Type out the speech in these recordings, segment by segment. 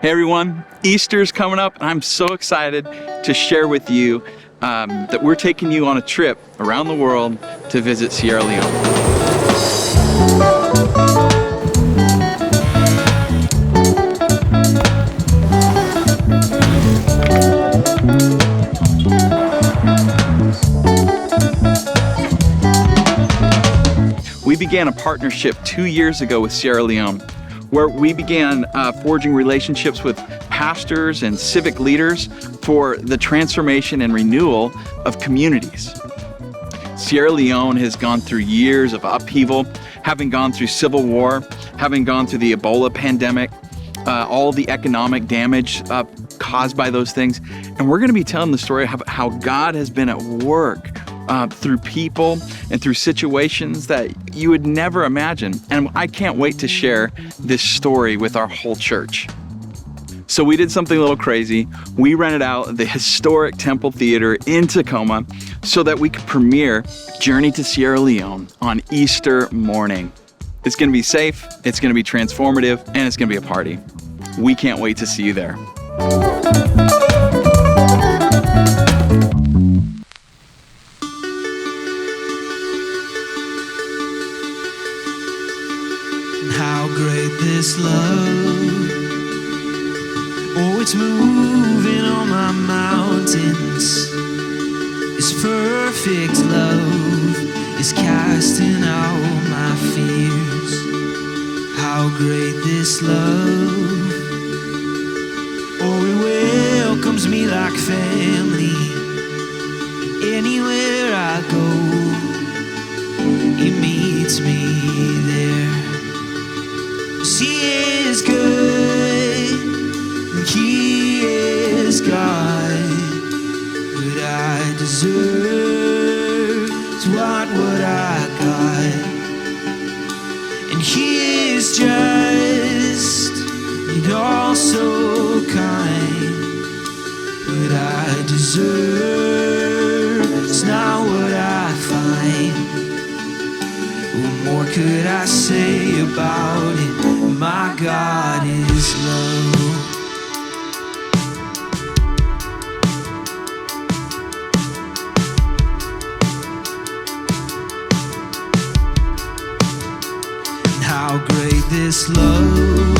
Hey everyone, Easter's coming up, and I'm so excited to share with you that we're taking you on a trip around the world to visit Sierra Leone. We began a partnership 2 years ago with Sierra Leone, where we began forging relationships with pastors and civic leaders for the transformation and renewal of communities. Sierra Leone has gone through years of upheaval, having gone through civil war, having gone through the Ebola pandemic, all the economic damage caused by those things. And we're gonna be telling the story of how God has been at work through people and through situations that you would never imagine. And I can't wait to share this story with our whole church. So we did something a little crazy. We rented out the historic Temple Theater in Tacoma so that we could premiere Journey to Sierra Leone on Easter morning. It's gonna be safe, it's gonna be transformative, and it's gonna be a party. We can't wait to see you there. How great this love, oh, it's moving on my mountains. This perfect love is casting out my fears. How great this love, oh, it welcomes me like family. Anywhere I go, it meets me there. He is good, and He is God. What I deserve is what I got. And He is just, and also kind. What I deserve is not what I find. What more could I say about it? My God is love. And how great this love,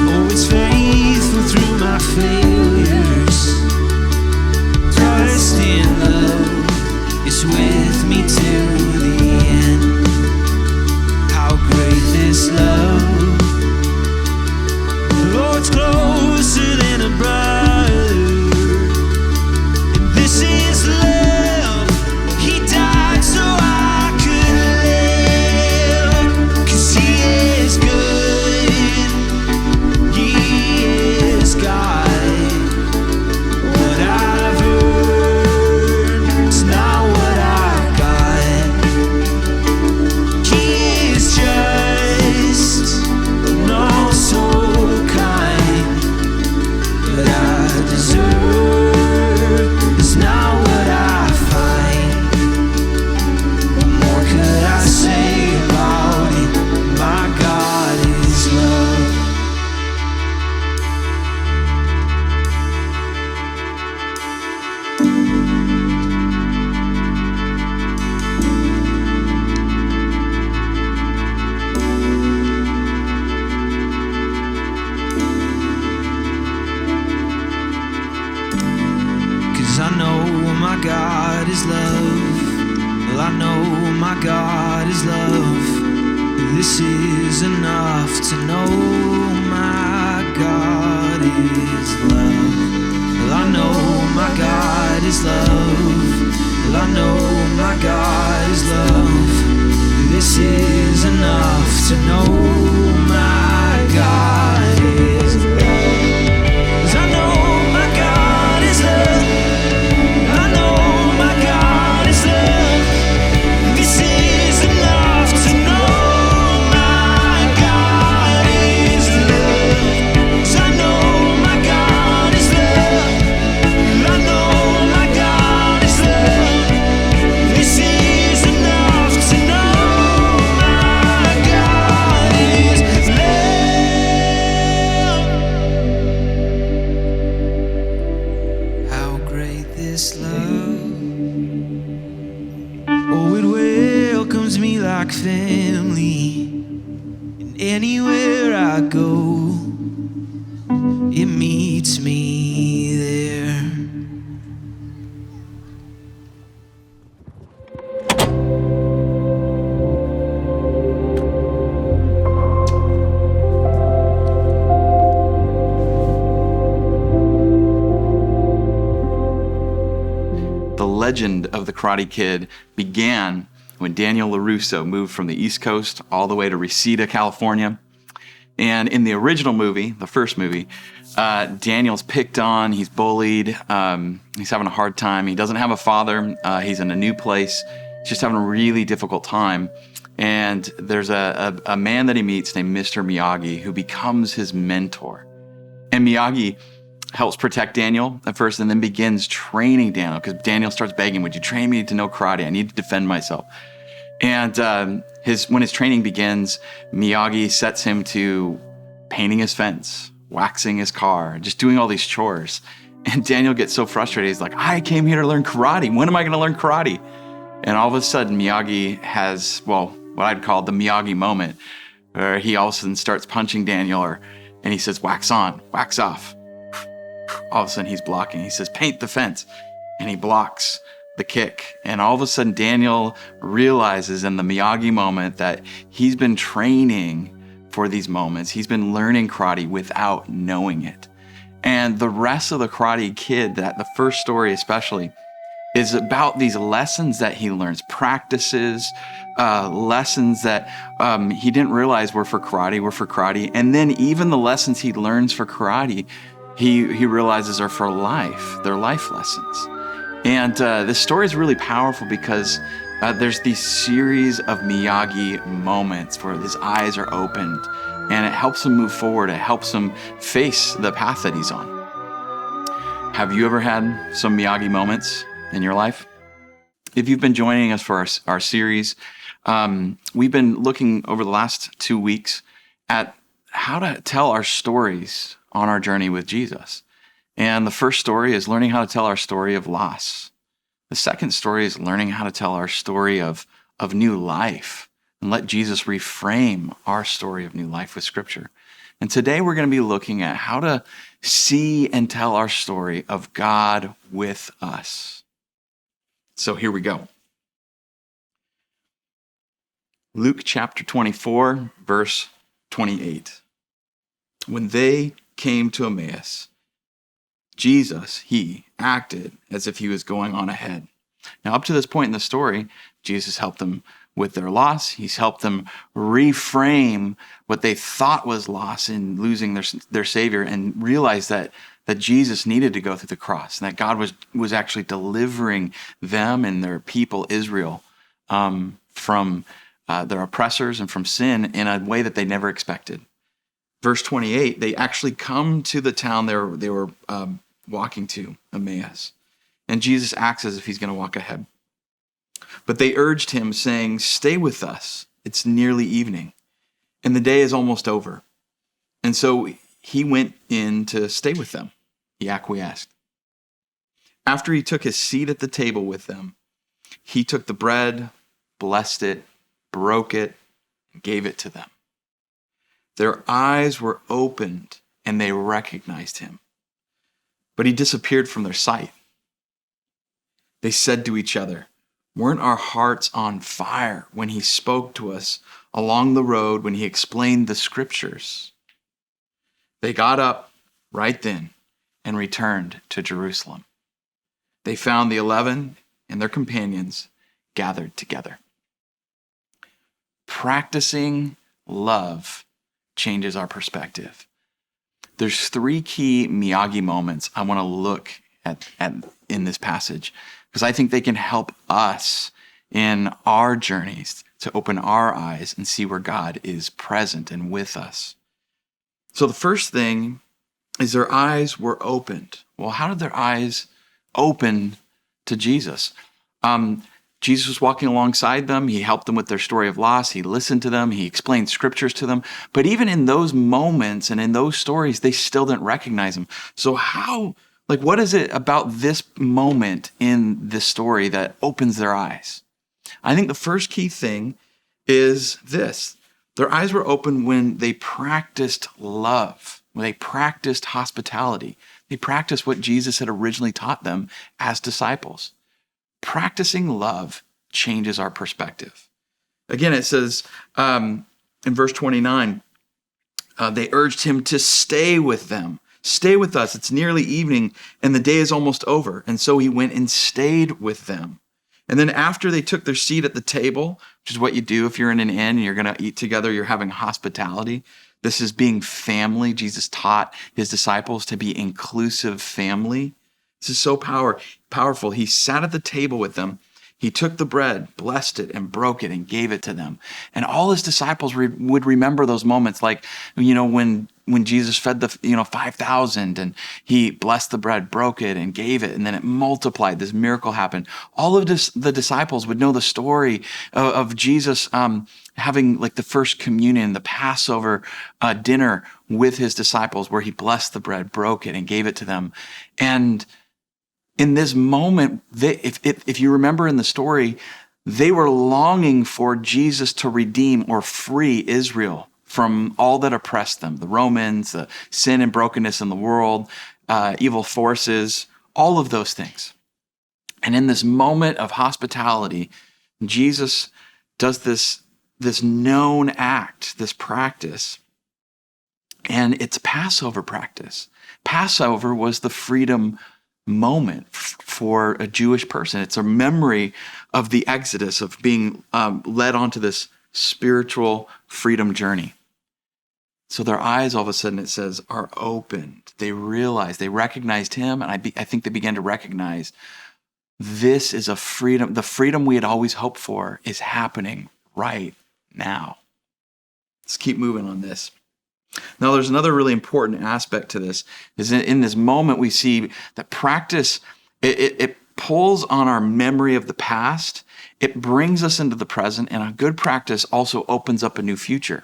oh, it's faithful through my failures. Trust in love, it's with me till the end. How great this love, oh, it's closer than a brother. And this is love, He died so I could live. 'Cause He is good, He is God. What I've earned is not what I got. He is just, and also kind. What I deserve is not what I find. What more could I say about it? My God is love. Cause I know my God is love. Well, I know my God is love. This is enough to know my God is love. Well, I know my God is love. Well, I know my God is love. This is enough to know my God is love. 'Cause I know my God is love. I know my God is love. This is enough to know my God is love. 'Cause I know my God is love. I know my God is love. This is enough to know my God is love. like family. And anywhere I go, it meets me there. The legend of the Karate Kid began when Daniel LaRusso moved from the East Coast all the way to Reseda, California. And in the original movie, the first movie, Daniel's picked on, he's bullied, he's having a hard time. He doesn't have a father. He's in a new place. He's just having a really difficult time. And there's a man that he meets named Mr. Miyagi who becomes his mentor. And Miyagi helps protect Daniel at first and then begins training Daniel because Daniel starts begging, would you train me to know karate? I need to defend myself. And when his training begins, Miyagi sets him to painting his fence, waxing his car, just doing all these chores. And Daniel gets so frustrated. He's like, I came here to learn karate. When am I going to learn karate? And all of a sudden, Miyagi has, what I'd call the Miyagi moment, where he all of a sudden starts punching Daniel, and he says, wax on, wax off. All of a sudden, he's blocking. He says, paint the fence. And he blocks the kick. And all of a sudden, Daniel realizes in the Miyagi moment that he's been training for these moments. He's been learning karate without knowing it. And the rest of the Karate Kid, that the first story especially, is about these lessons that he learns, practices, lessons that he didn't realize were for karate. And then even the lessons he learns for karate, he realizes are for life. They're life lessons. And this story is really powerful because there's these series of Miyagi moments where his eyes are opened and it helps him move forward. It helps him face the path that he's on. Have you ever had some Miyagi moments in your life? If you've been joining us for our series, we've been looking over the last 2 weeks at how to tell our stories on our journey with Jesus. And the first story is learning how to tell our story of loss. The second story is learning how to tell our story of new life and let Jesus reframe our story of new life with Scripture. And today we're going to be looking at how to see and tell our story of God with us. So here we go. Luke chapter 24, verse 28. When they came to Emmaus, Jesus, he acted as if he was going on ahead. Now, up to this point in the story, Jesus helped them with their loss. He's helped them reframe what they thought was loss in losing their Savior and realize that Jesus needed to go through the cross and that God was actually delivering them and their people, Israel, from their oppressors and from sin in a way that they never expected. Verse 28, they actually come to the town they were walking to, Emmaus. And Jesus acts as if he's going to walk ahead. But they urged him, saying, stay with us. It's nearly evening, and the day is almost over. And so he went in to stay with them. He acquiesced. After he took his seat at the table with them, he took the bread, blessed it, broke it, and gave it to them. Their eyes were opened, and they recognized him. But he disappeared from their sight. They said to each other, weren't our hearts on fire when he spoke to us along the road, when he explained the Scriptures? They got up right then and returned to Jerusalem. They found the 11 and their companions gathered together. Practicing love changes our perspective. There's 3 key Miyagi moments I want to look at in this passage because I think they can help us in our journeys to open our eyes and see where God is present and with us. So the first thing is their eyes were opened. Well, how did their eyes open to Jesus? Jesus was walking alongside them. He helped them with their story of loss. He listened to them. He explained Scriptures to them. But even in those moments and in those stories, they still didn't recognize him. So what is it about this moment in this story that opens their eyes? I think the first key thing is this. Their eyes were open when they practiced love, when they practiced hospitality. They practiced what Jesus had originally taught them as disciples. Practicing love changes our perspective. Again, it says in verse 29, they urged him to stay with them. Stay with us. It's nearly evening and the day is almost over. And so he went and stayed with them. And then after they took their seat at the table, which is what you do if you're in an inn and you're going to eat together, you're having hospitality. This is being family. Jesus taught his disciples to be inclusive family. This is so powerful. He sat at the table with them. He took the bread, blessed it, and broke it and gave it to them. And all his disciples would remember those moments, like, when Jesus fed the 5,000 and he blessed the bread, broke it, and gave it, and then it multiplied. This miracle happened. All of the disciples would know the story of Jesus having like the first communion, the Passover dinner with his disciples, where he blessed the bread, broke it, and gave it to them. And in this moment, if you remember in the story, they were longing for Jesus to redeem or free Israel from all that oppressed them, the Romans, the sin and brokenness in the world, evil forces, all of those things. And in this moment of hospitality, Jesus does this known act, this practice, and it's Passover practice. Passover was the freedom moment for a Jewish person. It's a memory of the Exodus, of being led onto this spiritual freedom journey. So their eyes, all of a sudden, it says, are opened. They realized, they recognized him, and I think they began to recognize this is a freedom. The freedom we had always hoped for is happening right now. Let's keep moving on this. Now, there's another really important aspect to this, is in this moment we see that practice, it pulls on our memory of the past, it brings us into the present, and a good practice also opens up a new future.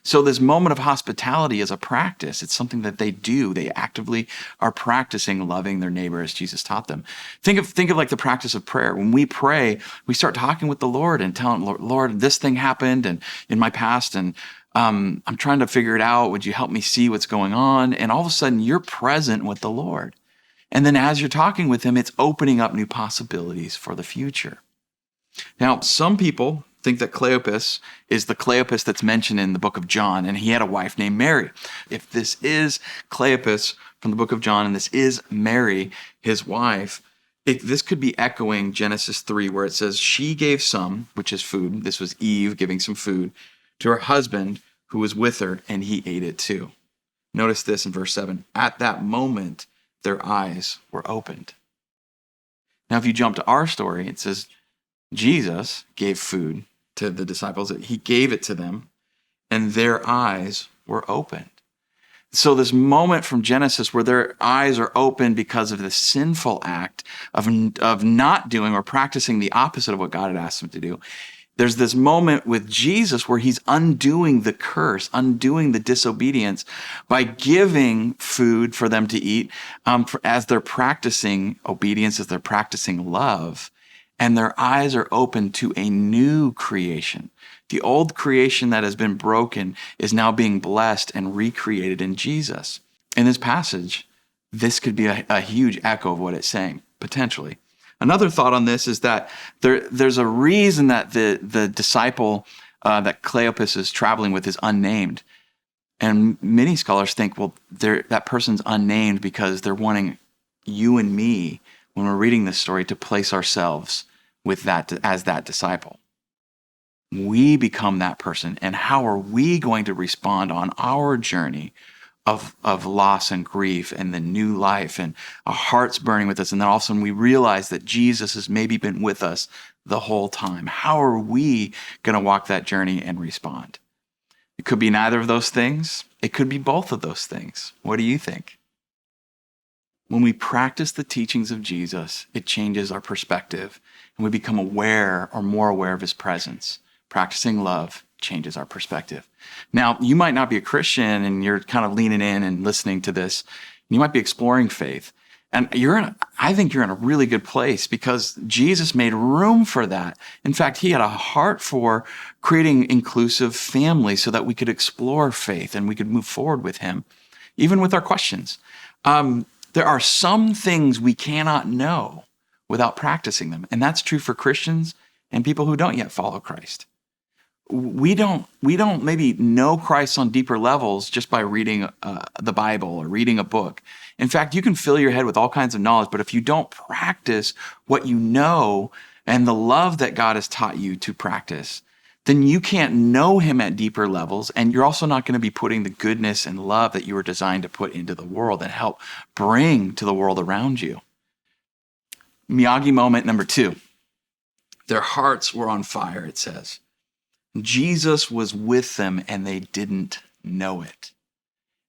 So this moment of hospitality is a practice. It's something that they do. They actively are practicing loving their neighbor as Jesus taught them. Think of like the practice of prayer. When we pray, we start talking with the Lord and telling, Lord, this thing happened and in my past, and I'm trying to figure it out. Would you help me see what's going on? And all of a sudden, you're present with the Lord. And then as you're talking with him, it's opening up new possibilities for the future. Now, some people think that Cleopas is the Cleopas that's mentioned in the book of John, and he had a wife named Mary. If this is Cleopas from the book of John, and this is Mary, his wife, this could be echoing Genesis 3, where it says, she gave some, which is food. This was Eve giving some food to her husband who was with her, and he ate it too. Notice this in verse 7. At that moment, their eyes were opened. Now, if you jump to our story, it says Jesus gave food to the disciples. He gave it to them, and their eyes were opened. So this moment from Genesis where their eyes are open because of the sinful act of not doing or practicing the opposite of what God had asked them to do, there's this moment with Jesus where he's undoing the curse, undoing the disobedience by giving food for them to eat as they're practicing obedience, as they're practicing love, and their eyes are open to a new creation. The old creation that has been broken is now being blessed and recreated in Jesus. In this passage, this could be a huge echo of what it's saying, potentially. Another thought on this is that there's a reason that the disciple that Cleopas is traveling with is unnamed. And many scholars think, well, that person's unnamed because they're wanting you and me, when we're reading this story, to place ourselves with that as that disciple. We become that person. And how are we going to respond on our journey of loss and grief and the new life, and our hearts burning with us, and then all of a sudden we realize that Jesus has maybe been with us the whole time? How are we going to walk that journey and respond? It could be neither of those things. It could be both of those things. What do you think? When we practice the teachings of Jesus, it changes our perspective, and we become aware or more aware of his presence. Practicing love changes our perspective. Now, you might not be a Christian and you're kind of leaning in and listening to this. You might be exploring faith. And I think you're in a really good place because Jesus made room for that. In fact, he had a heart for creating inclusive families so that we could explore faith and we could move forward with him, even with our questions. There are some things we cannot know without practicing them. And that's true for Christians and people who don't yet follow Christ. We don't maybe know Christ on deeper levels just by reading the Bible or reading a book. In fact, you can fill your head with all kinds of knowledge, but if you don't practice what you know and the love that God has taught you to practice, then you can't know him at deeper levels, and you're also not going to be putting the goodness and love that you were designed to put into the world and help bring to the world around you. Miyagi moment number 2. Their hearts were on fire, it says. Jesus was with them and they didn't know it.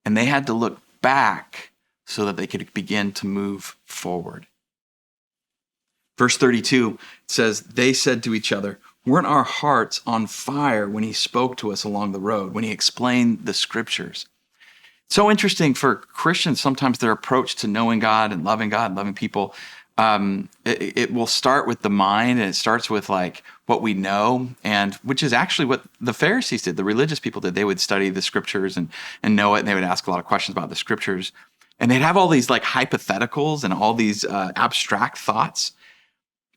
And they had to look back so that they could begin to move forward. Verse 32 says, they said to each other, weren't our hearts on fire when he spoke to us along the road, when he explained the scriptures? So interesting for Christians, sometimes their approach to knowing God and loving people, it will start with the mind, and it starts with like what we know, and which is actually what the Pharisees did, the religious people did. They would study the scriptures and know it, and they would ask a lot of questions about the scriptures. And they'd have all these like hypotheticals and all these abstract thoughts,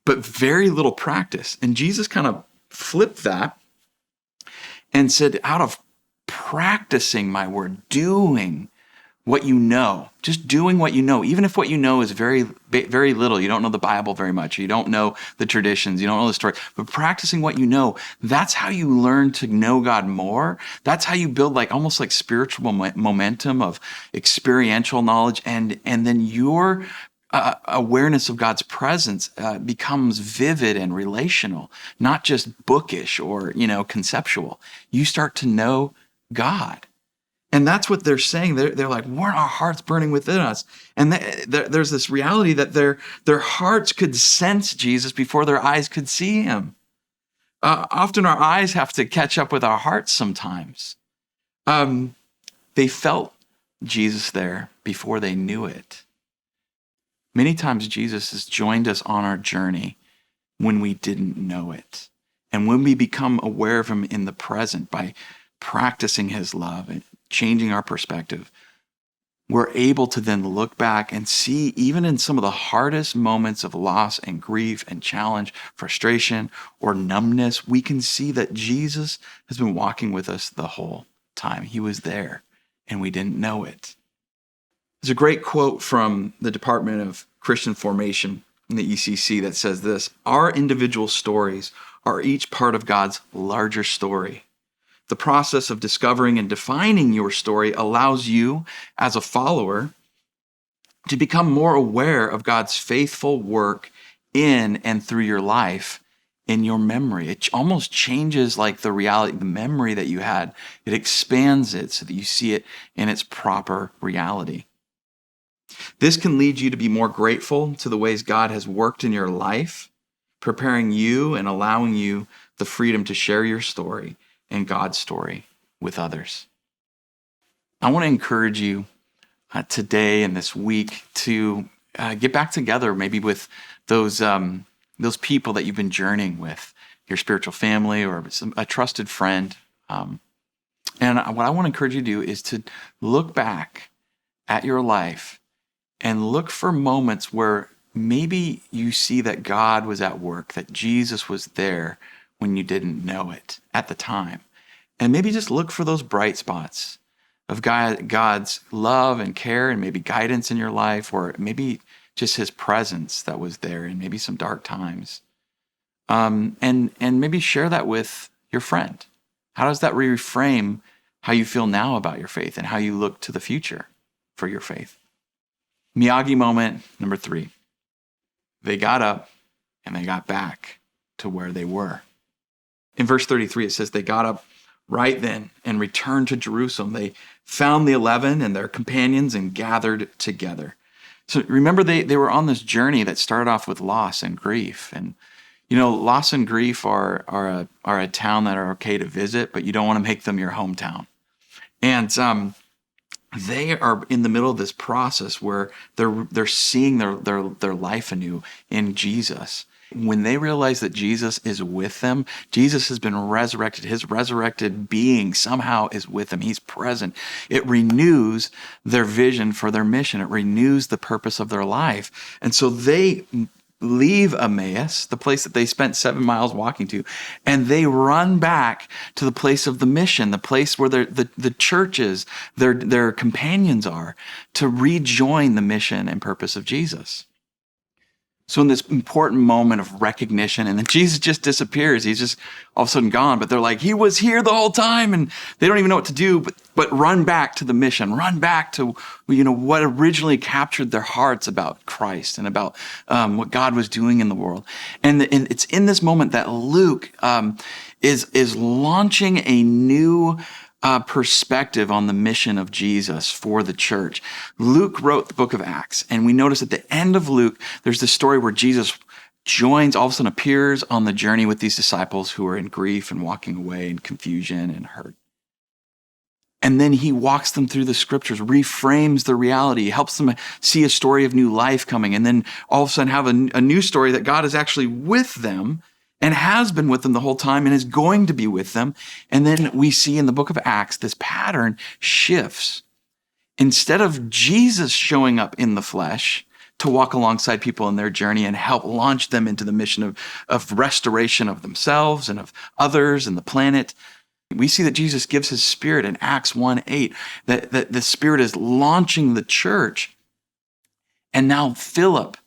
but very little practice. And Jesus kind of flipped that and said, out of practicing my word, doing what you know, just doing what you know, even if what you know is very, very little, you don't know the Bible very much, you don't know the traditions, you don't know the story, but practicing what you know, that's how you learn to know God more. That's how you build like almost like spiritual momentum of experiential knowledge, and then your awareness of God's presence becomes vivid and relational, not just bookish or conceptual. You start to know God. And that's what they're saying. They're like, weren't our hearts burning within us? And there's this reality that their hearts could sense Jesus before their eyes could see him. Often our eyes have to catch up with our hearts sometimes. They felt Jesus there before they knew it. Many times Jesus has joined us on our journey when we didn't know it. And when we become aware of him in the present by practicing his love and changing our perspective, we're able to then look back and see, even in some of the hardest moments of loss and grief and challenge, frustration or numbness, we can see that Jesus has been walking with us the whole time. He was there and we didn't know it. There's a great quote from the Department of Christian Formation in the ECC that says this: our individual stories are each part of God's larger story. The process of discovering and defining your story allows you, as a follower, to become more aware of God's faithful work in and through your life in your memory. It almost changes like the reality, the memory that you had. It expands it so that you see it in its proper reality. This can lead you to be more grateful to the ways God has worked in your life, preparing you and allowing you the freedom to share your story and God's story with others. I want to encourage you today and this week to get back together, maybe with those people that you've been journeying with, your spiritual family or a trusted friend. And what I want to encourage you to do is to look back at your life and look for moments where maybe you see that God was at work, that Jesus was there when you didn't know it at the time. And maybe just look for those bright spots of God's love and care and maybe guidance in your life, or maybe just his presence that was there in maybe some dark times. And maybe share that with your friend. How does that reframe how you feel now about your faith and how you look to the future for your faith? Miyagi moment number 3. They got up and they got back to where they were. In verse 33, it says, they got up right then and returned to Jerusalem. They found the 11 and their companions and gathered together. So remember, they were on this journey that started off with loss and grief. And, loss and grief are a town that are okay to visit, but you don't want to make them your hometown. And they are in the middle of this process where they're seeing their life anew in Jesus. When they realize that Jesus is with them, Jesus has been resurrected. His resurrected being somehow is with them. He's present. It renews their vision for their mission. It renews the purpose of their life. And so they leave Emmaus, the place that they spent 7 miles walking to, and they run back to the place of the mission, the place where the churches, their companions are, to rejoin the mission and purpose of Jesus. So in this important moment of recognition, and then Jesus just disappears. He's just all of a sudden gone, but they're like, he was here the whole time, and they don't even know what to do, but run back to the mission, run back to, what originally captured their hearts about Christ and about what God was doing in the world. And it's in this moment that Luke is launching a new perspective on the mission of Jesus for the church. Luke wrote the book of Acts, and we notice at the end of Luke, there's this story where Jesus all of a sudden appears on the journey with these disciples who are in grief and walking away in confusion and hurt. And then he walks them through the scriptures, reframes the reality, helps them see a story of new life coming, and then all of a sudden have a new story that God is actually with them and has been with them the whole time and is going to be with them. And then we see in the book of Acts, this pattern shifts. Instead of Jesus showing up in the flesh to walk alongside people in their journey and help launch them into the mission of restoration of themselves and of others and the planet, we see that Jesus gives his Spirit in Acts 1:8, that the Spirit is launching the church. And now Philip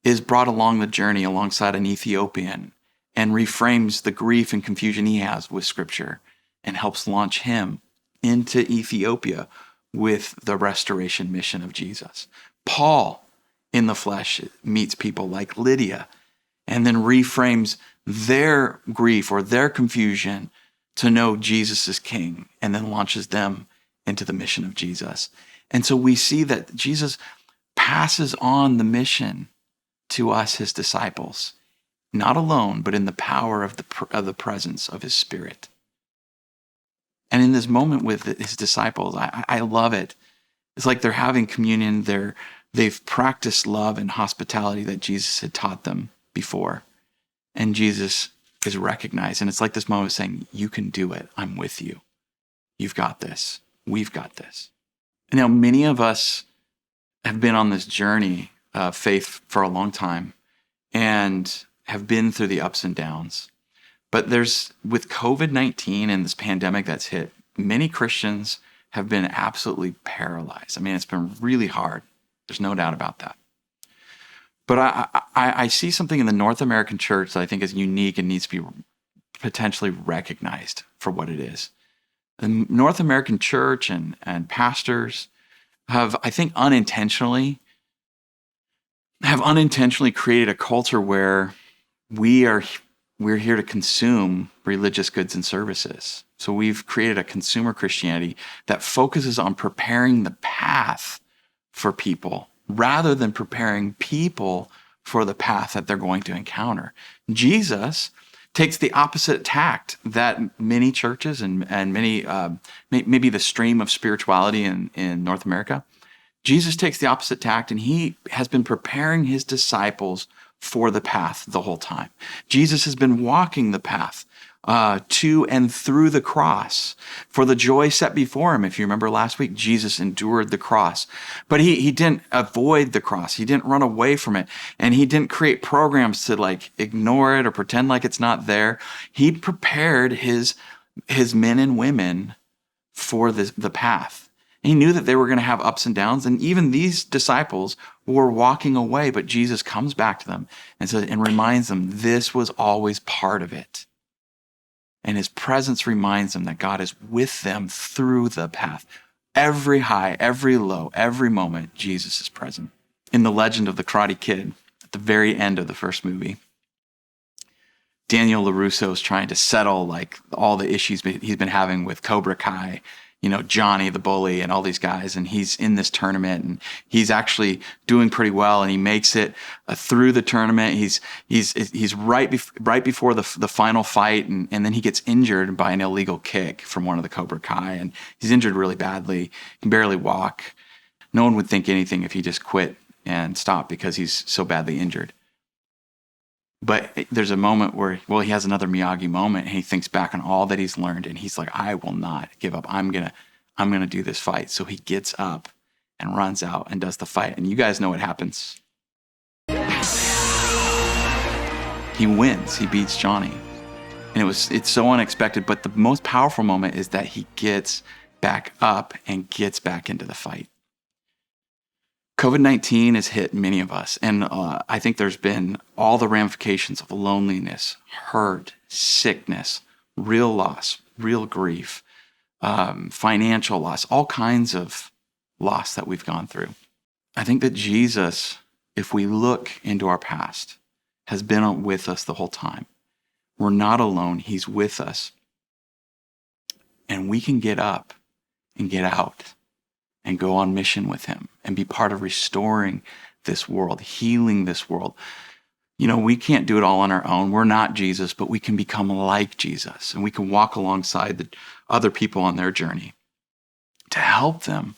is brought along the journey alongside an Ethiopian and reframes the grief and confusion he has with Scripture and helps launch him into Ethiopia with the restoration mission of Jesus. Paul, in the flesh, meets people like Lydia and then reframes their grief or their confusion to know Jesus is King, and then launches them into the mission of Jesus. And so we see that Jesus passes on the mission to us, his disciples, not alone, but in the power of the presence of his Spirit. And in this moment with his disciples, I love it. It's like they're having communion. They've practiced love and hospitality that Jesus had taught them before. And Jesus is recognized. And it's like this moment of saying, you can do it. I'm with you. You've got this. We've got this. And now many of us have been on this journey of faith for a long time and have been through the ups and downs. But with COVID-19 and this pandemic that's hit, many Christians have been absolutely paralyzed. I mean, it's been really hard. There's no doubt about that. But I see something in the North American church that I think is unique and needs to be potentially recognized for what it is. The North American church and pastors have, I think, unintentionally created a culture where we're here to consume religious goods and services. So we've created a consumer Christianity that focuses on preparing the path for people rather than preparing people for the path that they're going to encounter. Jesus takes the opposite tact that many churches and many, maybe the stream of spirituality in North America, Jesus takes the opposite tact, and he has been preparing his disciples for the path the whole time. Jesus has been walking the path to and through the cross for the joy set before him. If you remember last week, Jesus endured the cross, but he didn't avoid the cross. He didn't run away from it, and he didn't create programs to ignore it or pretend like it's not there. He prepared his men and women for the path. He knew that they were going to have ups and downs, and even these disciples were walking away, but Jesus comes back to them and reminds them this was always part of it. And his presence reminds them that God is with them through the path. Every high, every low, every moment, Jesus is present. In The Legend of the Karate Kid, at the very end of the first movie, Daniel LaRusso is trying to settle all the issues he's been having with Cobra Kai Johnny the bully and all these guys, and he's in this tournament and he's actually doing pretty well, and he makes it through the tournament. He's right before the final fight, and then he gets injured by an illegal kick from one of the Cobra Kai, and he's injured really badly. He can barely walk. No one would think anything if he just quit and stopped because he's so badly injured. But there's a moment where, he has another Miyagi moment, and he thinks back on all that he's learned, and he's like, I will not give up. I'm gonna do this fight. So he gets up and runs out and does the fight. And you guys know what happens. He wins. He beats Johnny. And it's so unexpected, but the most powerful moment is that he gets back up and gets back into the fight. COVID-19 has hit many of us, and I think there's been all the ramifications of loneliness, hurt, sickness, real loss, real grief, financial loss, all kinds of loss that we've gone through. I think that Jesus, if we look into our past, has been with us the whole time. We're not alone. He's with us. And we can get up and get out and go on mission with him and be part of restoring this world, healing this world. We can't do it all on our own. We're not Jesus, but we can become like Jesus, and we can walk alongside the other people on their journey to help them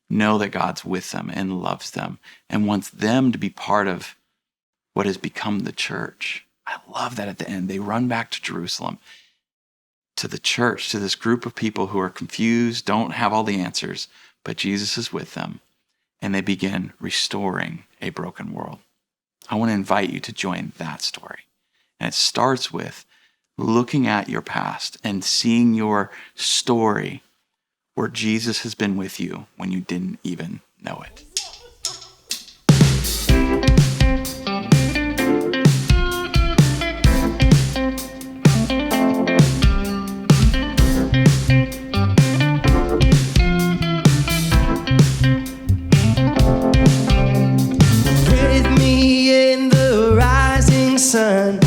know that God's with them and loves them and wants them to be part of what has become the church. I love that at the end. They run back to Jerusalem, to the church, to this group of people who are confused, don't have all the answers, but Jesus is with them, and they begin restoring a broken world. I want to invite you to join that story. And it starts with looking at your past and seeing your story where Jesus has been with you when you didn't even know it. Sun,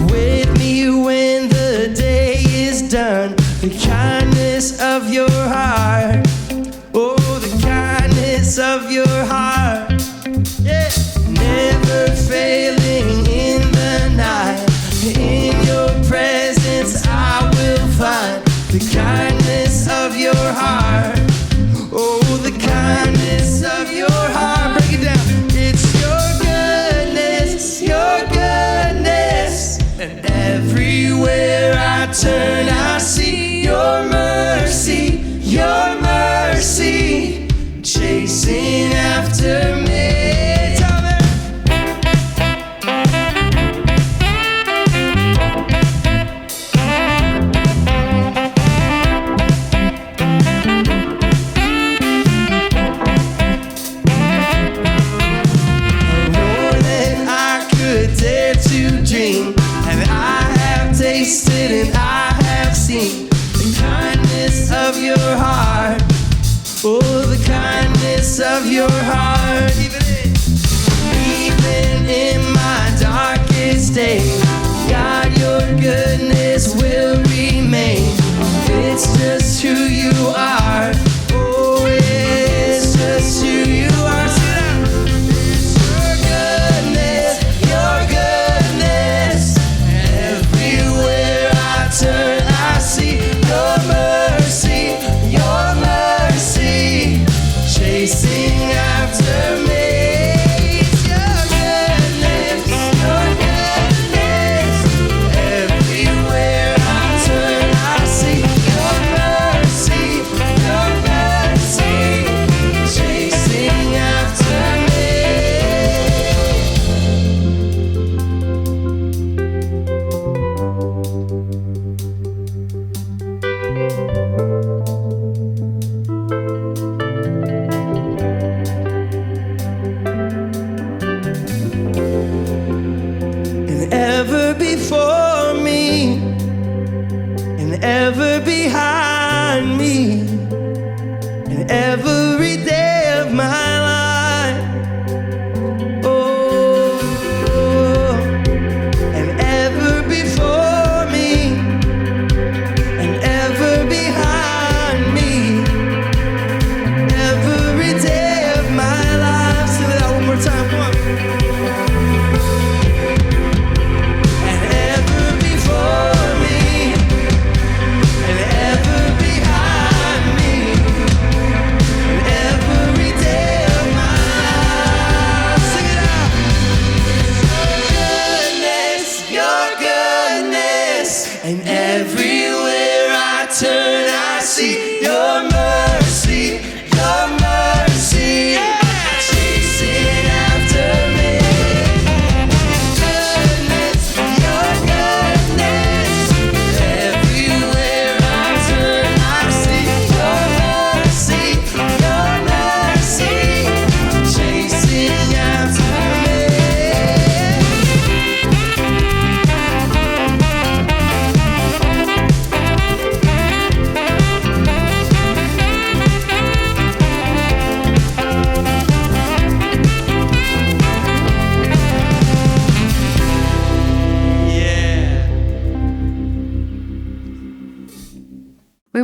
with me when the day is done. The kindness of your heart, oh, the kindness of your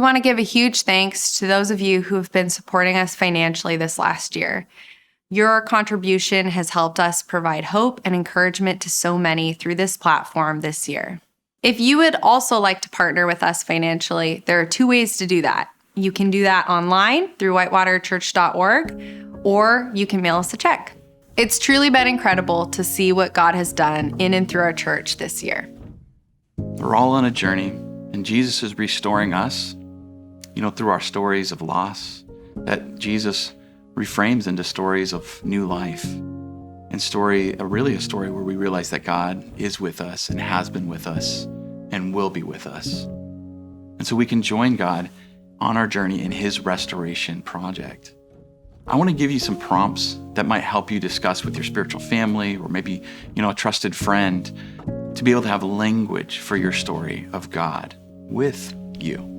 want to give a huge thanks to those of you who have been supporting us financially this last year. Your contribution has helped us provide hope and encouragement to so many through this platform this year. If you would also like to partner with us financially, there are 2 ways to do that. You can do that online through whitewaterchurch.org, or you can mail us a check. It's truly been incredible to see what God has done in and through our church this year. We're all on a journey, and Jesus is restoring us, through our stories of loss, that Jesus reframes into stories of new life, and really a story where we realize that God is with us and has been with us and will be with us. And so we can join God on our journey in his restoration project. I want to give you some prompts that might help you discuss with your spiritual family, or maybe, a trusted friend, to be able to have language for your story of God with you.